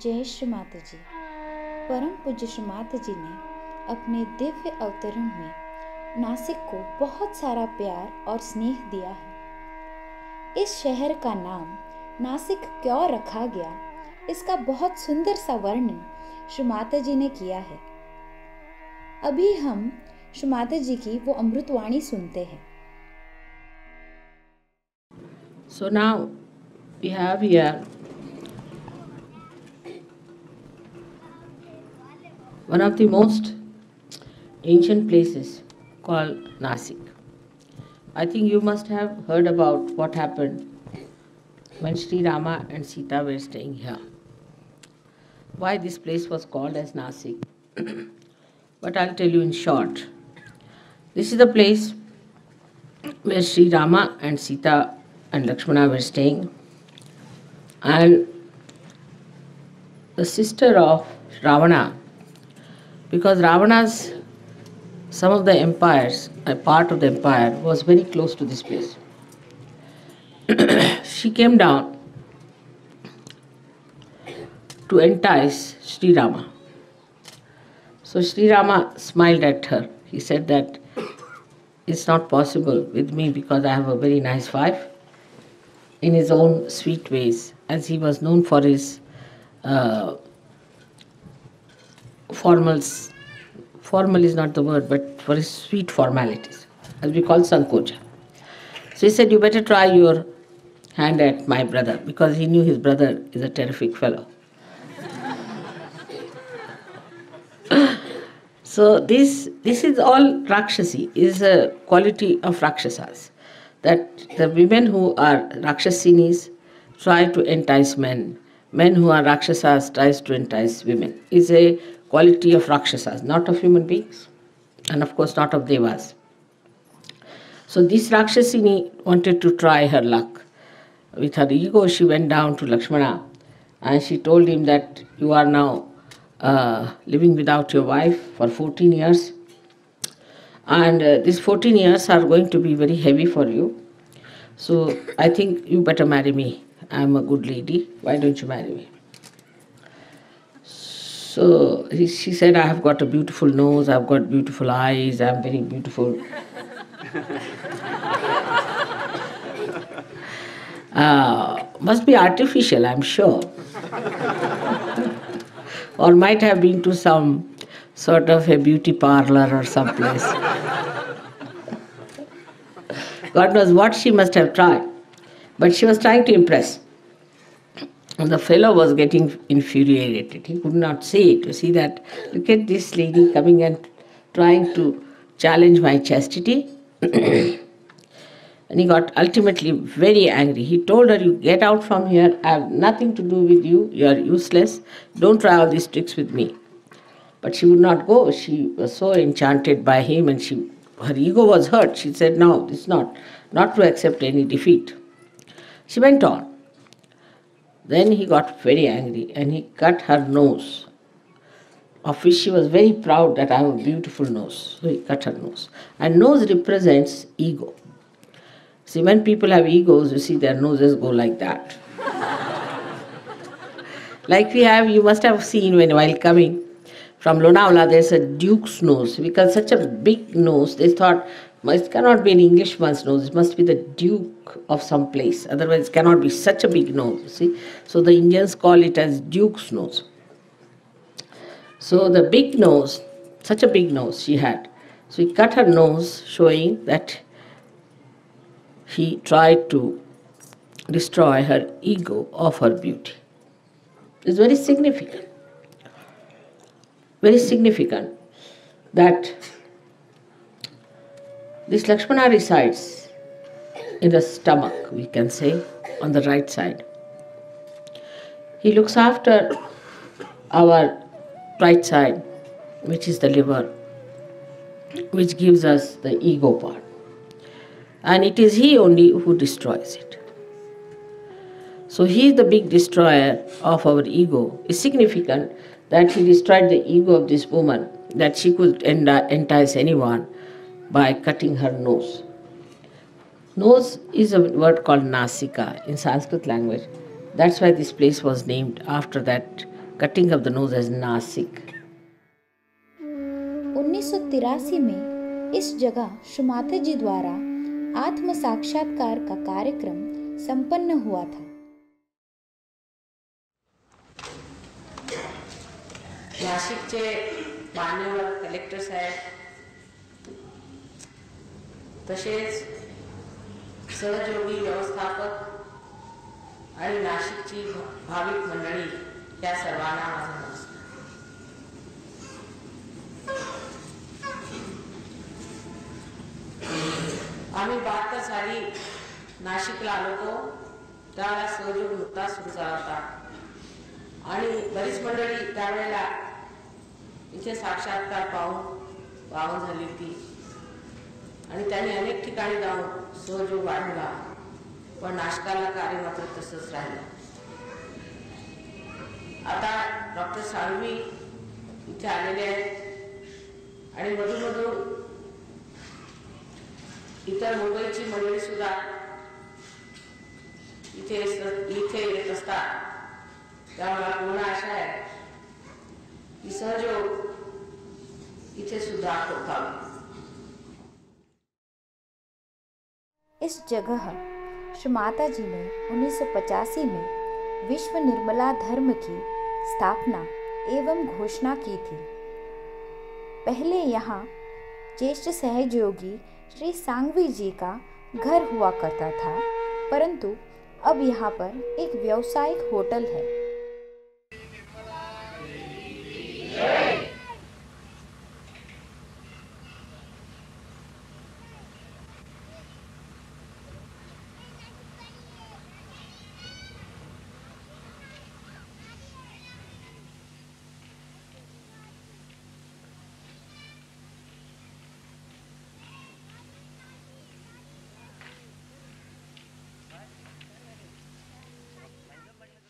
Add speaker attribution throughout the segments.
Speaker 1: जय श्री माता जी। परम पूज्य श्री माता जी ने अपने दिव्य अवतरण में नासिक को बहुत सारा प्यार और स्नेह दिया है। इस शहर का नाम नासिक क्यों रखा गया, इसका बहुत सुंदर सा वर्णन श्री माता जी ने किया है। अभी हम श्री माता जी की वो अमृतवाणी सुनते हैं।
Speaker 2: So now we have here one of the most ancient places called Nasik. I think you must have heard about what happened when Sri Rama and Sita were staying here. Why this place was called as Nasik. But I'll tell you in short. This is the place where Sri Rama and Sita and Lakshmana were staying. And the sister of Ravana, because Ravana's, some of the empires, a part of the empire was very close to this place. She came down to entice Sri Rama. So Sri Rama smiled at her. He said that it's not possible with me because I have a very nice wife, in his own sweet ways, as he was known for his formal is not the word, but for his sweet formalities, as we call Sankocha. So he said, you better try your hand at my brother, because he knew his brother is a terrific fellow. So this is all Rakshasi, is a quality of Rakshasas, that the women who are Rakshasinis try to entice men. Men who are Rakshasas tries to entice women. Is a quality of Rakshasas, not of human beings, and of course not of Devas. So this Rakshasini wanted to try her luck. With her ego, she went down to Lakshmana and she told him that you are now living without your wife for 14 years, and these 14 years are going to be very heavy for you. So I think you better marry me. I'm a good lady. Why don't you marry me? So she said, I have got a beautiful nose, I've got beautiful eyes, I'm very beautiful. Must be artificial, I'm sure. Or might have been to some sort of a beauty parlor or someplace. God knows what she must have tried. But she was trying to impress. And the fellow was getting infuriated. He could not say it. You see that, look at this lady coming and trying to challenge my chastity. And he got ultimately very angry. He told her, you get out from here, I have nothing to do with you, you are useless, don't try all these tricks with me. But she would not go. She was so enchanted by him, and her ego was hurt. She said, no, it's not to accept any defeat. She went on. Then he got very angry and he cut her nose, of which she was very proud that I have a beautiful nose. So he cut her nose. And nose represents ego. See, when people have egos, you see their noses go like that. Like you must have seen while coming from Lonavala, there's a duke's nose. Because such a big nose, they thought, it cannot be an Englishman's nose, it must be the duke of some place. Otherwise, it cannot be such a big nose, you see. So the Indians call it as duke's nose. So the big nose, such a big nose she had. So he cut her nose, showing that he tried to destroy her ego of her beauty. It's very significant. Very significant that this Lakshmana resides in the stomach, we can say, on the right side. He looks after our right side, which is the liver, which gives us the ego part. And it is he only who destroys it. So he is the big destroyer of our ego. It's significant that he destroyed the ego of this woman, that she could entice anyone by cutting her nose. Nose is a word called Nasika in Sanskrit language. That's why this place was named after that cutting of the nose as Nasik.
Speaker 1: 1983 में इस जगह शुमाता जी द्वारा आत्म साक्षात्कार का कार्यक्रम संपन्न हुआ था।
Speaker 2: नाशिकचे मान्यवर कलेक्टर साहेब तसेच सहयोगी व्यवस्थापक आणि नाशिकची भाविक मंडळी या सर्वांना माझा नमस्कार। आम्ही 72 साली नाशिकला आलो होतो, त्यावेळेला सहयोग नुकताच सुरू झाला होता आणि बरीच मंडळी त्यावेळेला इथे साक्षात्कार पाहून झाली होती आणि त्यांनी अनेक ठिकाणी जाऊन सहयोग वाढवला, पण नाशकाला कार्य मात्र तसंच राहिलं। आता डॉक्टर साळवी इथे आलेले आहेत आणि मधून इतर मुंबईची मंडळी सुद्धा इथे येत असतात। त्यामुळे पूर्ण आशा आहे की सहयोग इथे सुद्धा होता।
Speaker 1: इस जगह शुमाता जी ने 1985 में विश्व निर्मला धर्म की स्थापना एवं घोषणा की थी। पहले यहाँ ज्येष्ठ सहयोगी श्री सांघवी जी का घर हुआ करता था, परंतु अब यहाँ पर एक व्यावसायिक होटल है।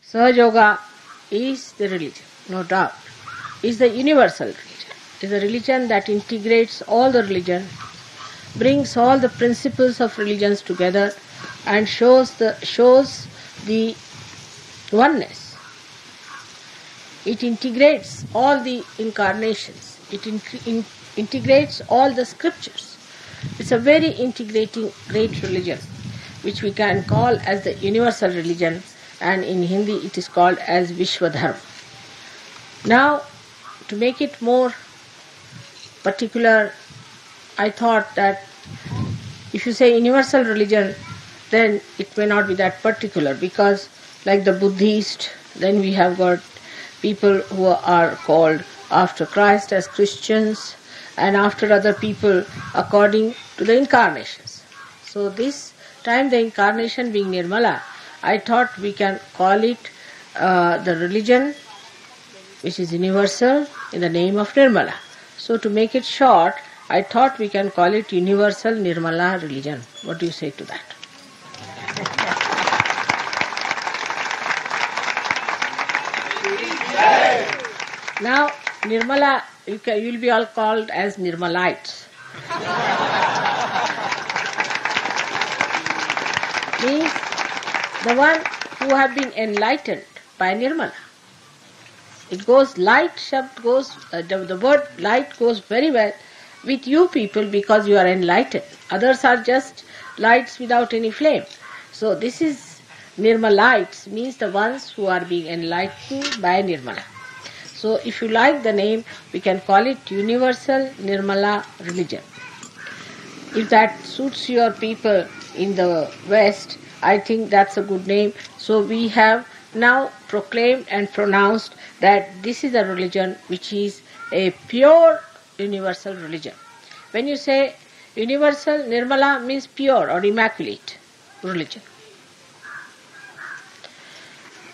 Speaker 2: Sahajoga is the religion, no doubt. Is the universal religion. Is a religion that integrates all the religion, brings all the principles of religions together, and shows the oneness. It integrates all the incarnations. It integrates all the scriptures. It's a very integrating great religion, which we can call as the universal religion, and in Hindi it is called as Vishwadharma. Now, to make it more particular, I thought that if you say universal religion, then it may not be that particular, because like the Buddhist, then we have got people who are called after Christ as Christians, and after other people according to the incarnations. So this time the incarnation being Nirmala, I thought we can call it the religion which is universal in the name of Nirmala. So to make it short, I thought we can call it Universal Nirmala Religion. What do you say to that? Now, Nirmala, you will be all called as Nirmalites. Means the one who have been enlightened by Nirmala. It goes, light shabd goes, the word light goes very well with you people because you are enlightened. Others are just lights without any flame. So this is Nirmalites, means the ones who are being enlightened by Nirmala. So if you like the name, we can call it Universal Nirmala Religion. If that suits your people in the West, I think that's a good name. So we have now proclaimed and pronounced that this is a religion which is a pure universal religion. When you say universal, Nirmala means pure or immaculate religion.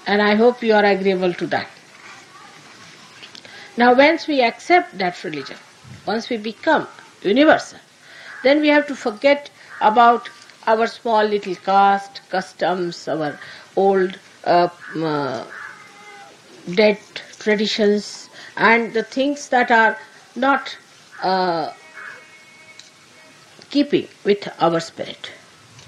Speaker 2: And I hope you are agreeable to that. Now once we accept that religion, once we become universal, then we have to forget about our small little caste, customs, our old dead traditions, and the things that are not keeping with our spirit.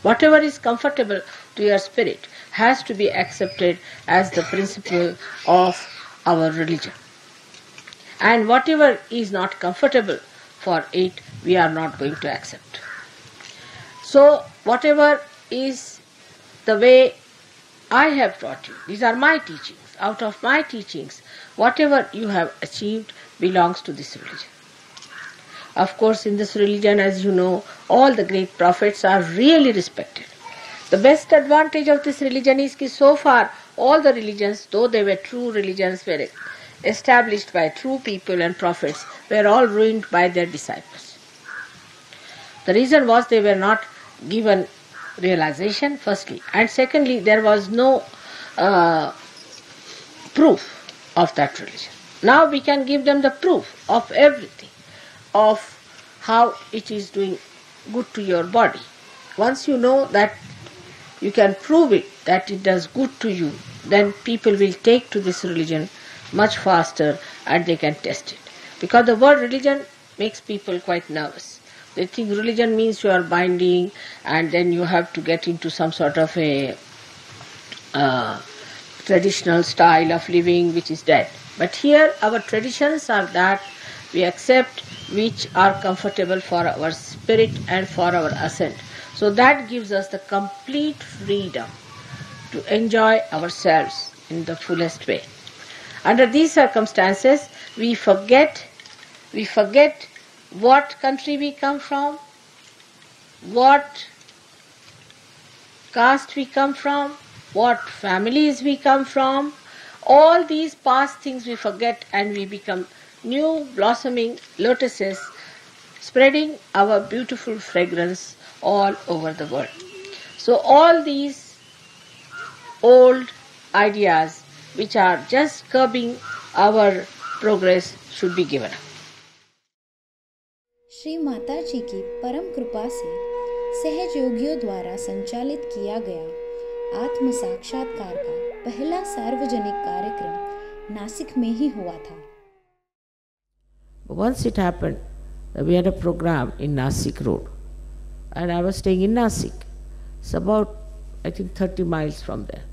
Speaker 2: Whatever is comfortable to your spirit has to be accepted as the principle of our religion. And whatever is not comfortable for it, we are not going to accept. So, whatever is the way I have taught you, these are my teachings. Out of my teachings, whatever you have achieved belongs to this religion. Of course, in this religion, as you know, all the great prophets are really respected. The best advantage of this religion is that so far all the religions, though they were true religions, were established by true people and prophets, were all ruined by their disciples. The reason was they were not given realization, firstly, and secondly, there was no proof of that religion. Now we can give them the proof of everything, of how it is doing good to your body. Once you know that you can prove it, that it does good to you, then people will take to this religion much faster and they can test it. Because the word religion makes people quite nervous. They think religion means you are binding and then you have to get into some sort of a traditional style of living which is dead. But here our traditions are that we accept which are comfortable for our spirit and for our ascent. So that gives us the complete freedom to enjoy ourselves in the fullest way. Under these circumstances, we forget what country we come from, what caste we come from, what families we come from. All these past things we forget and we become new blossoming lotuses, spreading our beautiful fragrance all over the world. So all these old ideas which are just curbing our progress should be given up.
Speaker 1: Shri Mata जी की परम कृपा से सहज योगियों द्वारा संचालित किया गया आत्म साक्षात्कार का पहला सार्वजनिक कार्यक्रम नासिक में ही हुआ था.
Speaker 2: Once it happened, we had a program in Nasik Road, and I was staying in Nasik. It's about, I think, 30 miles from there.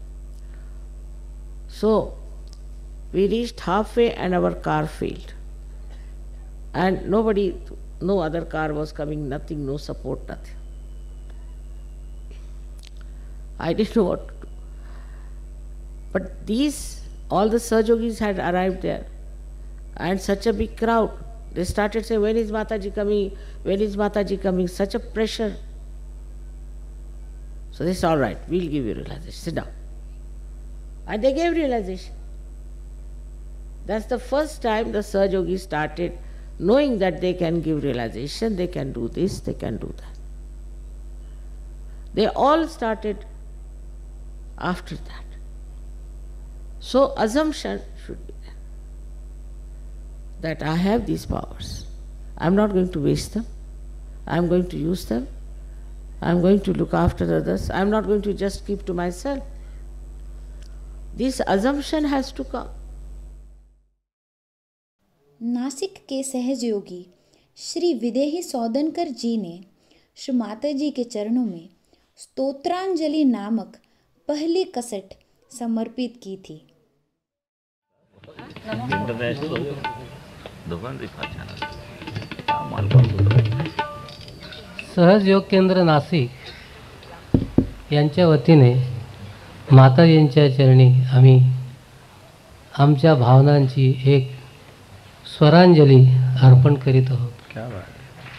Speaker 2: So we reached halfway and our car failed. And no other car was coming, nothing, no support, nothing. I didn't know what to do. But all the Sahajogis had arrived there. And such a big crowd. They started saying, when is Mataji coming? When is Mataji coming? Such a pressure. So they said, all right, we'll give you realization. Sit down. And they gave realization. That's the first time the Sahajogis started knowing that they can give realization, they can do this, they can do that. They all started after that. So assumption should be there that I have these powers. I'm not going to waste them. I'm going to use them. I'm going to look after others. I'm not going to just keep to myself. This assumption has to come.
Speaker 1: Nashik के सहज योगी श्री विदेही सौदनकर जी ने श्री माता जी के चरणों में स्तोत्रांजलि नामक पहली कसट समर्पित की थी.
Speaker 3: सहज योग केंद्र नाशिक यांच्या वतीने माताजींच्या चरणी आम्ही आमच्या भावनांची एक स्वरांजली अर्पण करीत आहोत.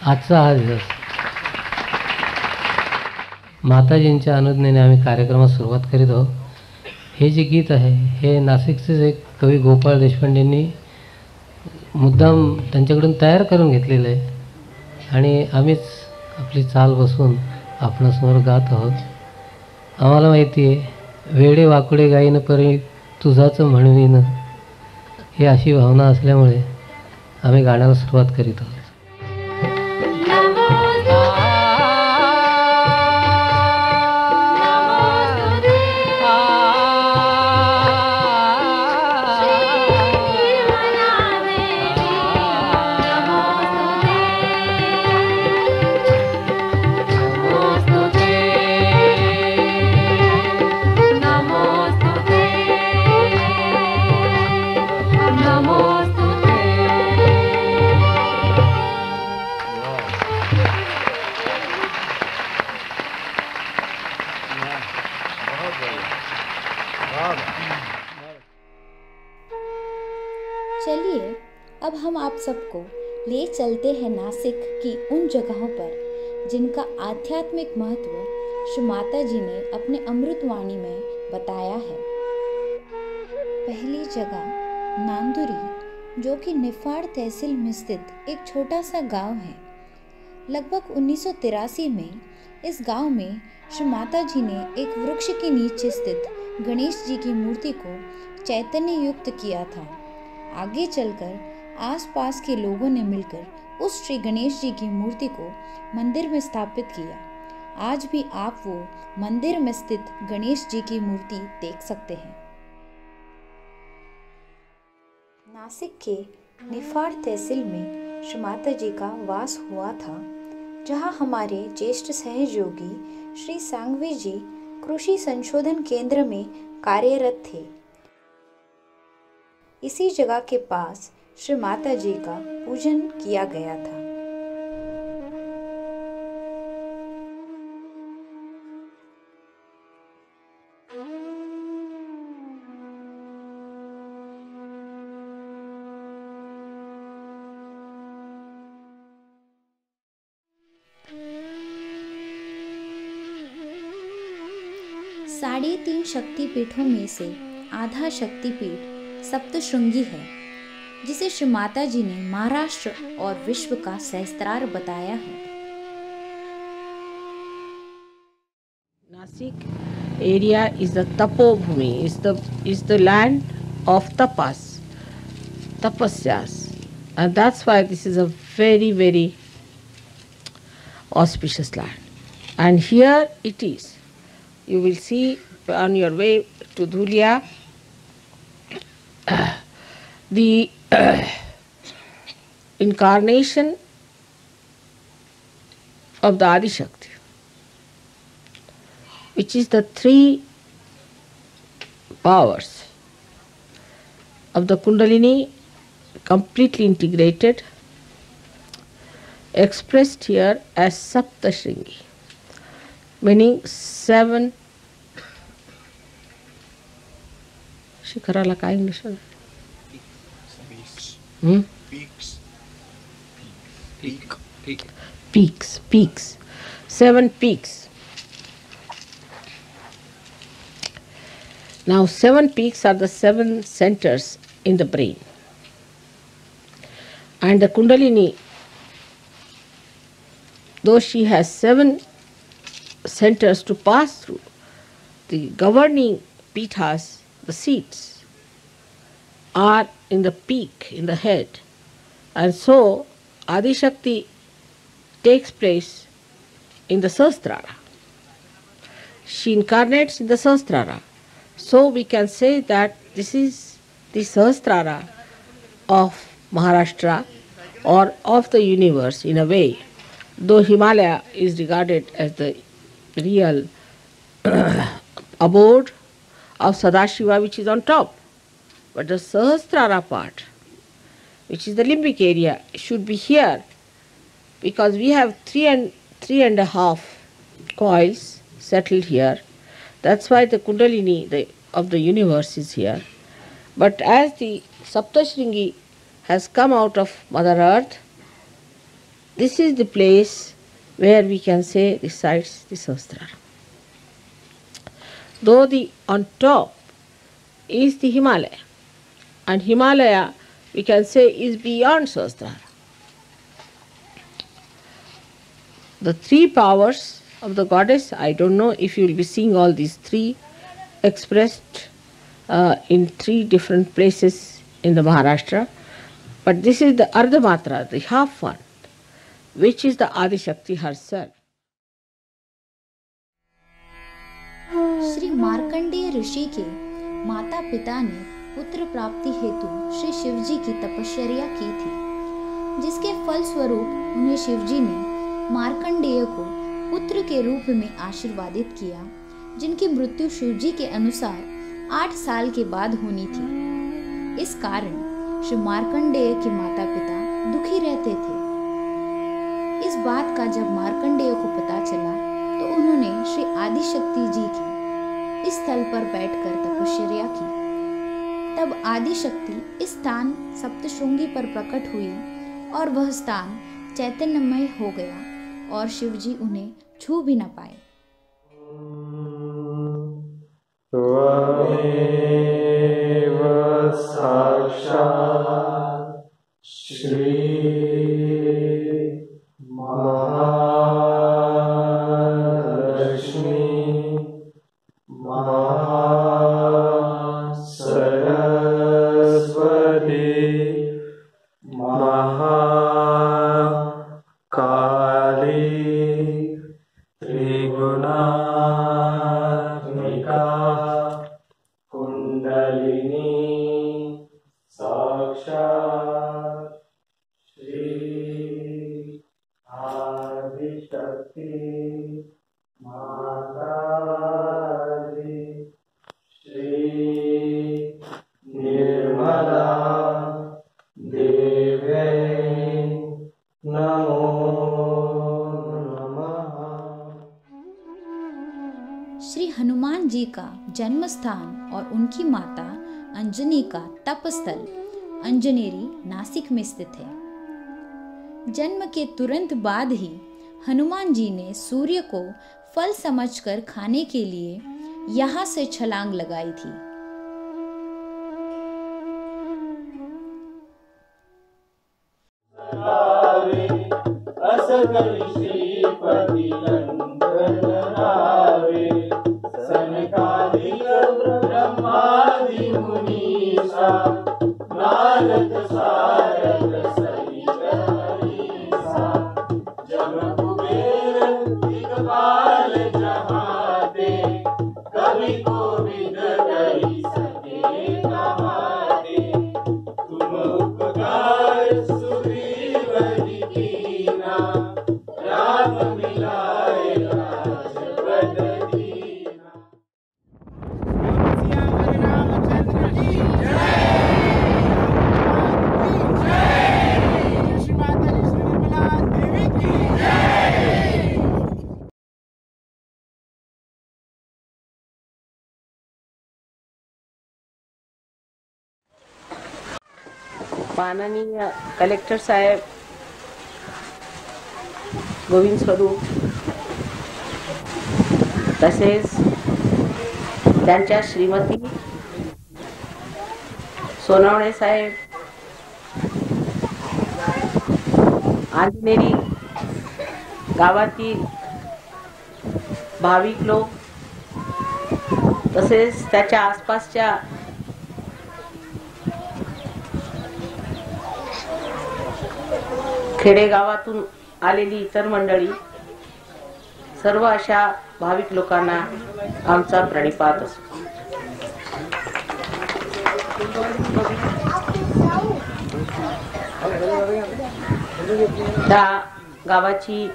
Speaker 3: आजचा हा दिवस माताजींच्या अनुज्ञेने आम्ही कार्यक्रमास सुरुवात करीत आहोत. हे जे गीत आहे हे नाशिकचेच एक कवी गोपाळ देशपांडेंनी मुद्दाम त्यांच्याकडून तयार करून घेतलेलं आहे आणि आम्हीच आपली चाल बसवून आपणासमोर गात आहोत. आम्हाला माहिती आहे वेडे वाकडे गाईन परी तुझाचं म्हणवीन, ही अशी भावना असल्यामुळे आम्ही गाण्याला सुरुवात करीत आहोत.
Speaker 1: चलिए अब हम आप सबको ले चलते हैं नासिक की उन जगहों पर जिनका आध्यात्मिक महत्व श्री माता जी ने अपने अमृतवाणी में बताया है। पहली जगह नांदुरी, जो कि निफाड़ तहसील में स्थित एक छोटा सा गांव है। लगभग 1983 में इस गांव में श्री माता जी ने एक वृक्ष के नीचे स्थित गणेश जी की मूर्ति को चैतन्य युक्त किया था। आगे चलकर आसपास के लोगों ने मिलकर उस श्री गणेश जी की मूर्ति को मंदिर में स्थापित किया। आज भी आप वो मंदिर में स्थित गणेश जी की मूर्ति देख सकते हैं। नासिक के निफाड़ तहसील में श्री माता जी का वास हुआ था, जहां हमारे ज्येष्ठ सहयोगी श्री सांघवी जी कृषि संशोधन केंद्र में कार्यरत थे। इसी जगह के पास श्री माता जी का पूजन किया गया था। साढ़े 3 शक्तिपीठों में से आधा शक्तिपीठ सप्तशृंगी है, जिसे श्री माता जी ने महाराष्ट्र और विश्व का सहस्त्रार बताया है।
Speaker 2: Nasik area is the Tapobhumi, is the land of tapas, tapasyas, and that's why this is a very, very auspicious land. And here it is. You will see on your way to Dhulia the incarnation of the Adi Shakti, which is the 3 powers of the Kundalini completely integrated, expressed here as Saptashringi, meaning 7. शिखराला काय English आहे? Peaks. 7 peaks. Now 7 peaks are the 7 centers in the brain. And the Kundalini, though she has 7 centers to pass through, the governing pithas, the seats, are in the peak, in the head. And so Adi Shakti takes place in the Sahasrara. She incarnates in the Sahasrara. So we can say that this is the Sahasrara of Maharashtra or of the universe in a way, though Himalaya is regarded as the real abode of Sadashiva, which is on top. But the Sahasrara part, which is the limbic area, should be here, because we have 3.5 coils settled here. That's why the Kundalini of the universe is here. But as the Saptashringi has come out of Mother Earth, this is the place where we can say resides the Sahasrara. Though on top is the Himalaya, and Himalaya we can say is beyond Sahasrara. The 3 powers of the goddess, I don't know if you will be seeing all these 3 expressed in 3 different places in the Maharashtra, but this is the Ardhamatra, the half one, which is the Adi Shakti herself.
Speaker 1: Shri Markandeya ऋषि के माता पिता ने पुत्र प्राप्ति हेतु श्री शिवजी की तपश्चर्या की थी, जिसके फलस्वरूप उन्हें शिवजी ने मार्कंडेय को पुत्र के रूप में आशीर्वादित किया, जिनकी मृत्यु शिवजी के अनुसार 8 साल के बाद होनी थी। इस कारण श्री मार्कंडेय के माता पिता दुखी रहते थे। इस बात का जब मार्कंडेय को पता चला तो उन्होंने श्री आदिशक्ति जी की इस स्थल पर बैठकर तपश्चर्या की। तब आदि शक्ति इस स्थान सप्तशृंगी पर प्रकट हुई और वह स्थान चैतन्यमय हो गया और शिवजी उन्हें छू भी न पाए।
Speaker 4: साक्षात् श्री
Speaker 1: श्री हनुमान जी का जन्म स्थान और उनकी माता अंजनी का तपस्थल अंजनेरी नासिक में स्थित है। जन्म के तुरंत बाद ही हनुमान जी ने सूर्य को फल समझकर खाने के लिए यहाँ से छलांग लगाई थी।
Speaker 2: माननीय कलेक्टर साहेब गोविंद स्वरूप तसेच त्यांच्या श्रीमती सोनवणे साहेब, अंजनेरी गावातील भाविक लोक तसेच त्याच्या आसपासच्या खेडेगावातून आलेली इतर मंडळी, सर्व अशा भाविक लोकांना आमचा प्रणिपात असतो। त्या गावाची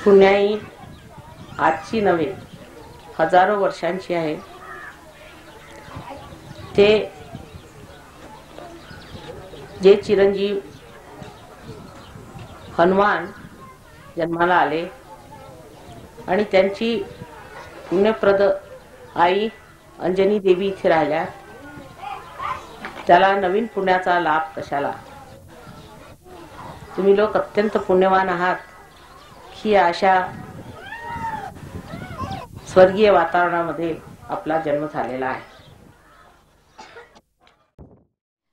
Speaker 2: पुण्याई आजची नव्हे हजारो वर्षांची आहे। ते जे चिरंजीव हनुमान जन्माला आले आणि त्यांची पुण्यप्रद आई अंजनी देवी इथे राहिल्या, त्याला नवीन पुण्याचा लाभ कशाला। तुम्ही लोक अत्यंत पुण्यवान आहात की अशा स्वर्गीय वातावरणामध्ये आपला जन्म झालेला आहे।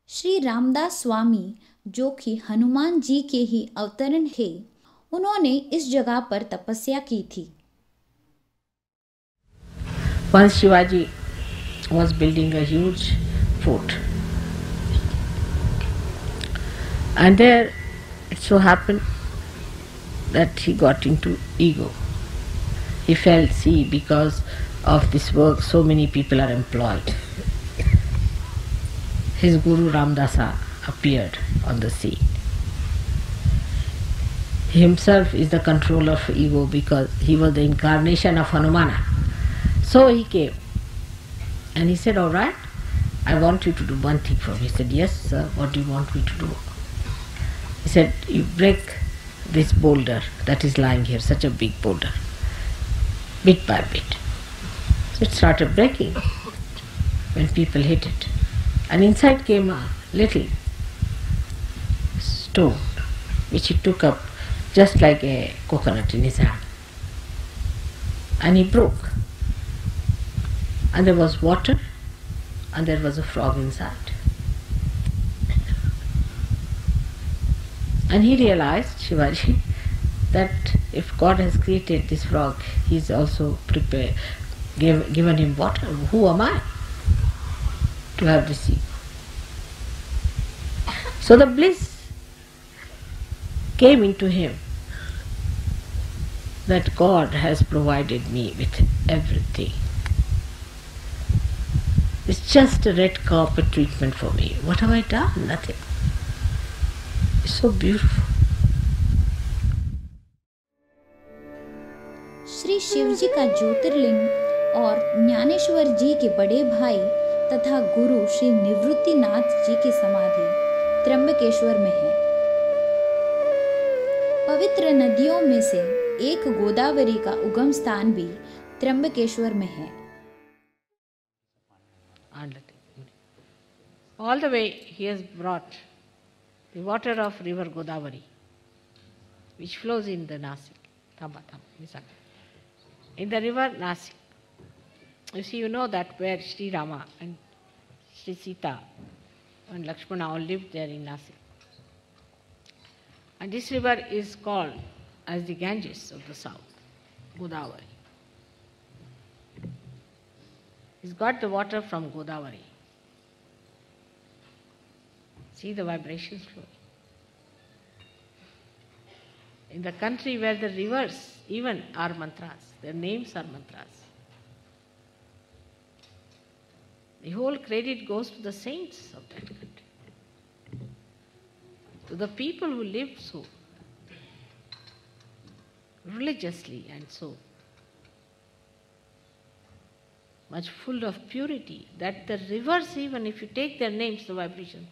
Speaker 1: श्री रामदास स्वामी, जो कि हनुमान जी के ही अवतरण थे, उन्होंने इस जगह पर तपस्या की थी।
Speaker 2: Once Shivaji was building a huge fort, and there it so happened that he got into ego. He felt, see, because of this work so many people are employed. His Guru Ramdasa appeared on the scene. He himself is the controller of ego because he was the incarnation of Hanumana. So he came and he said, all right, I want you to do one thing for me. He said, yes sir, what do you want me to do? He said, you break this boulder that is lying here, such a big boulder, bit by bit. So it started breaking. when people hit it. And inside came a little stone which he took up just like a coconut in his hand. And he broke. And there was water and there was a frog inside. And he realized, Shivaji, that if God has created this frog, He's also given him water. Who am I to have received? So the bliss came into him that God has provided me with everything. It's just a red carpet treatment for me. What have I done? Nothing. It's so beautiful.
Speaker 1: Shri Shivji का ज्योतिर्लिंग और ज्ञानेश्वर जी के बड़े भाई तथा गुरु श्री निवृत्तिनाथ जी की समाधि त्र्यंबकेश्वर में है। पवित्र नदियों में से एक गोदावरी का उगम स्थान भी त्र्यंबकेश्वर में है।
Speaker 2: All the way he has brought the water of river Godavari, which flows in the Nasik, in the river Nasik. You see, you know that where Sri Rama and Sri Sita and Lakshmana all lived there in Nasik. And this river is called as the Ganges of the south, Godavari. It's got the water from Godavari. See the vibrations flowing. In the country where the rivers even are mantras, their names are mantras. The whole credit goes to the saints of that country, to the people who lived so religiously and so much full of purity that the rivers, even if you take their names, the vibration.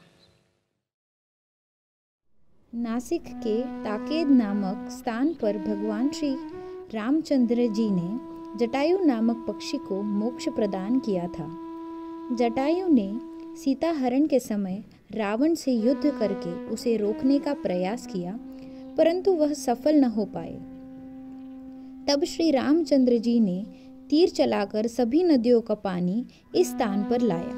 Speaker 1: Nashik के ताकेद नामक स्थान पर भगवान श्री रामचंद्र जी ने जटायु नामक पक्षी को मोक्ष प्रदान किया था। जटायु ने सीता हरण के समय रावण से युद्ध करके उसे रोकने का प्रयास किया, परंतु वह सफल न हो पाए। तब श्री रामचंद्र जी ने तीर चलाकर सभी नदियों का पानी इस स्थान पर लाया।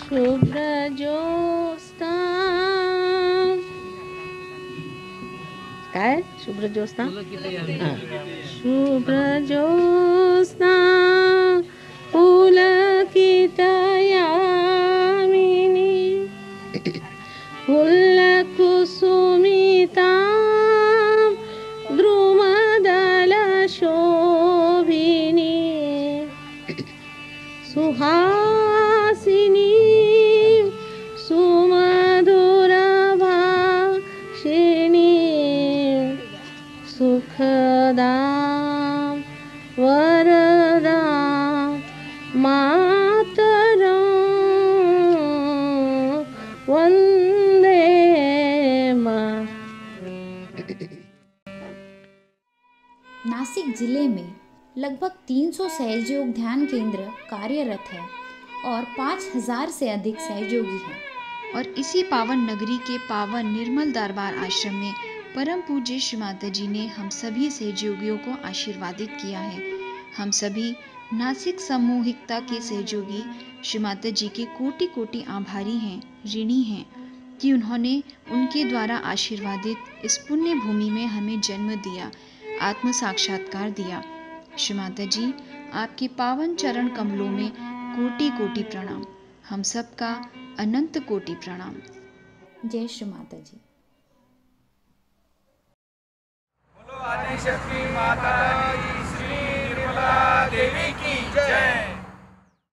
Speaker 2: शुभ्र ज्योत्स्ना, काय शुभ्र ज्योत्स्ना, शुभ्र ज्योत्स्ना पुलकित यामिनी फुल्लकुसुमिता द्रुमदल शोभिनी सुहासिनी सुखदा वरदा मातरं वंदे
Speaker 1: नासिक जिले में लगभग 300 सहयोग ध्यान केंद्र कार्यरत है और 5000 से अधिक सहयोगी हैं। और इसी पावन नगरी के पावन निर्मल दरबार आश्रम में परम पूज्य श्री माता जी ने हम सभी सहयोगियों को आशीर्वादित किया है। हम सभी नासिक सामूहिकता के सहयोगी श्री माता जी के कोटि कोटि आभारी हैं, ऋणी हैं कि उन्होंने उनके द्वारा आशीर्वादित इस पुण्य भूमि में हमें जन्म दिया, आत्म साक्षात्कार दिया। श्री माता जी आपके पावन चरण कमलों में कोटि कोटि प्रणाम। हम सबका अनंत कोटि प्रणाम। जय श्री माता जी।
Speaker 4: आदिशक्ति माता श्री निर्मला देवी की